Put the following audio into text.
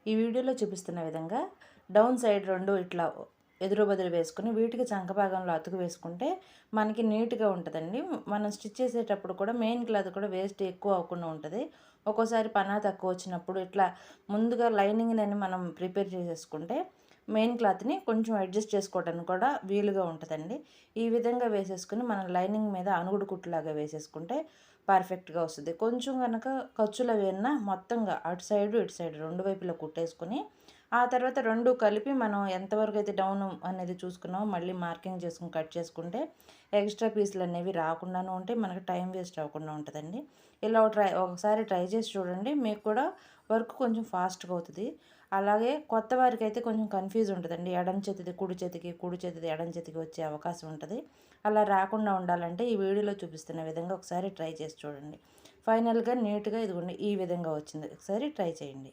ఈ వీడియోలో చూపిస్తున్న విధంగా డౌన్ సైడ్ 2 ఇట్లా ఎదురు బదులు వేసుకుని వీటికి చంక భాగంలో అతుకు వేసుకుంటే మనకి నీట్గా ఉంటుందండి. మనం స్టిచ్ చేసేటప్పుడు కూడా మెయిన్ క్లాత్ కూడా వేస్ట్ ఎక్కువ అవ్వకుండా ఉంటుంది. ఒక్కోసారి పనా తక్కువ వచ్చినప్పుడు ఇట్లా ముందుగా లైనింగ్ని మనం ప్రిపేర్ చేసేసుకుంటే మెయిన్ క్లాత్ని కొంచెం అడ్జస్ట్ చేసుకోవడానికి కూడా వీలుగా ఉంటుందండి. ఈ విధంగా వేసేసుకుని మనం లైనింగ్ మీద అనుగుడు కుట్టులాగా వేసేసుకుంటే పర్ఫెక్ట్గా వస్తుంది. కొంచెం కనుక ఖర్చులు వేయన్నా మొత్తంగా అటు సైడు ఇటు సైడు 2 వైపులా కుట్టేసుకుని ఆ తర్వాత 2 కలిపి మనం ఎంతవరకు అయితే డౌన్ అనేది చూసుకున్నామో మళ్ళీ మార్కింగ్ చేసుకుని కట్ చేసుకుంటే ఎక్స్ట్రా పీసులు అనేవి రాకుండాను ఉంటాయి. మనకి టైం వేస్ట్ అవ్వకుండా ఉంటుందండి. ఇలా ఒకసారి ట్రై చేసి చూడండి. మీకు కూడా వర్క్ కొంచెం ఫాస్ట్గా అవుతుంది. అలాగే కొత్త వారికి అయితే కొంచెం కన్ఫ్యూజ్ ఉంటుందండి. ఎడమ చేతిది కుడి చేతికి, కుడి చేతిది ఎడమ చేతికి వచ్చే అవకాశం ఉంటుంది. అలా రాకుండా ఉండాలంటే ఈ వీడియోలో చూపిస్తున్న విధంగా ఒకసారి ట్రై చేసి చూడండి. ఫైనల్గా నీట్గా ఇదిగోండి ఈ విధంగా వచ్చింది. ఒకసారి ట్రై చేయండి.